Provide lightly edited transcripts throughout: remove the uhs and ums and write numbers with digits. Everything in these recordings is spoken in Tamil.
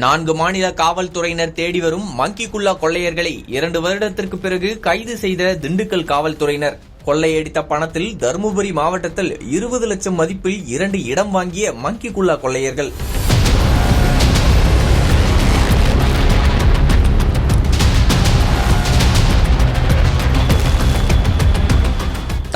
4 மாநில காவல்துறையினர் தேடி வரும் மங்கிக்குள்ளா கொள்ளையர்களை 2 வருடத்திற்கு பிறகு கைது செய்த திண்டுக்கல் காவல்துறையினர். கொள்ளையடித்த பணத்தில் தருமபுரி மாவட்டத்தில் 20 லட்சம் மதிப்பில் 2 இடம் வாங்கிய மங்கிக்குள்ளா கொள்ளையர்கள்.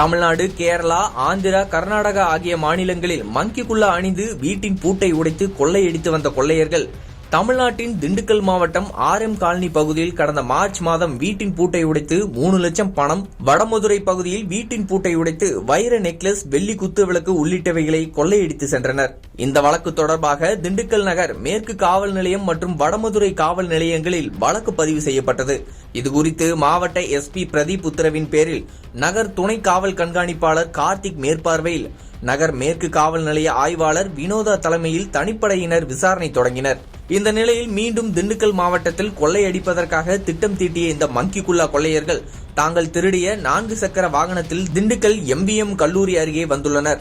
தமிழ்நாடு, கேரளா, ஆந்திரா, கர்நாடகா ஆகிய மாநிலங்களில் மங்கிக்குள்ளா அணிந்து வீட்டின் பூட்டை உடைத்து கொள்ளையடித்து வந்த கொள்ளையர்கள் தமிழ்நாட்டின் திண்டுக்கல் மாவட்டம் RM காலனி பகுதியில் கடந்த மார்ச் மாதம் வீட்டின் பூட்டை உடைத்து 3 லட்சம் பணம், வடமதுரை பகுதியில் வீட்டின் பூட்டை உடைத்து வைர நெக்லஸ், வெள்ளி குத்து விளக்கு உள்ளிட்டவைகளை கொள்ளையடித்து சென்றனர். இந்த வழக்கு தொடர்பாக திண்டுக்கல் நகர், மேற்கு காவல் நிலையம் மற்றும் வடமதுரை காவல் நிலையங்களில் வழக்கு பதிவு செய்யப்பட்டது. இதுகுறித்து மாவட்ட SP பிரதீப் உத்தரவின் பேரில் நகர் துணை காவல் கண்காணிப்பாளர் கார்த்திக் மேற்பார்வையில் நகர் மேற்கு காவல் நிலைய ஆய்வாளர் வினோதா தலைமையில் தனிப்படையினர் விசாரணை தொடங்கினர். இந்த நிலையில் மீண்டும் திண்டுக்கல் மாவட்டத்தில் கொள்ளையடிப்பதற்காக திட்டம் தீட்டிய இந்த மங்கிக்குள்ளா கொள்ளையர்கள் தாங்கள் திருடிய 4 சக்கர வாகனத்தில் திண்டுக்கல் MBM கல்லூரி அருகே வந்துள்ளனர்.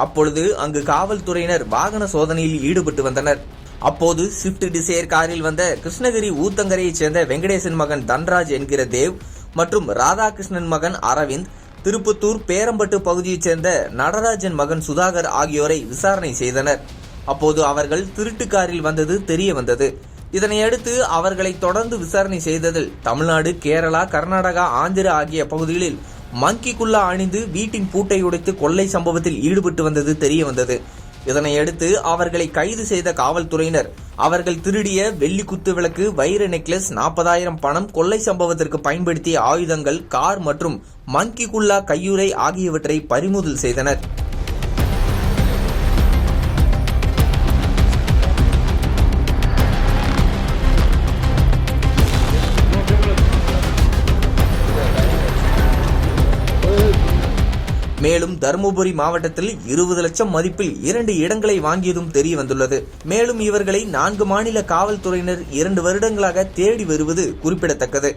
அப்பொழுது அங்கு காவல்துறையினர் வாகன சோதனையில் ஈடுபட்டு வந்தனர். அப்போது ஸ்விஃப்ட் டிசையர் காரில் வந்த கிருஷ்ணகிரி ஊத்தங்கரையைச் சேர்ந்த வெங்கடேசன் மகன் தன்ராஜ் என்கிற தேவ் மற்றும் ராதாகிருஷ்ணன் மகன் அரவிந்த், திருப்பத்தூர் பேரம்பட்டு பகுதியைச் சேர்ந்த நடராஜன் மகன் சுதாகர் ஆகியோரை விசாரணை செய்தனர். அப்போது அவர்கள் திருட்டு காரில் வந்தது தெரிய வந்தது. இதனையடுத்து அவர்களை தொடர்ந்து விசாரணை செய்ததில் தமிழ்நாடு, கேரளா, கர்நாடகா, ஆந்திரா ஆகிய பகுதிகளில் மங்கிக்குள்ளா அணிந்து வீட்டின் பூட்டை உடைத்து கொள்ளை சம்பவத்தில் ஈடுபட்டு வந்தது தெரிய வந்தது. இதனையடுத்து அவர்களை கைது செய்த காவல்துறையினர் அவர்கள் திருடிய வெள்ளி குத்து விளக்கு, வைர நெக்லஸ், 40,000 பணம், கொள்ளை சம்பவத்திற்கு பயன்படுத்திய ஆயுதங்கள், கார் மற்றும் மங்கிக்குள்ளா கையுறை ஆகியவற்றை பறிமுதல் செய்தனர். மேலும் தருமபுரி மாவட்டத்தில் 20 லட்சம் மதிப்பில் 2 இடங்களை வாங்கியதும் தெரிய வந்துள்ளது. மேலும் இவர்களை 4 மாநில காவல்துறையினர் 2 வருடங்களாக தேடி வருவது குறிப்பிடத்தக்கது.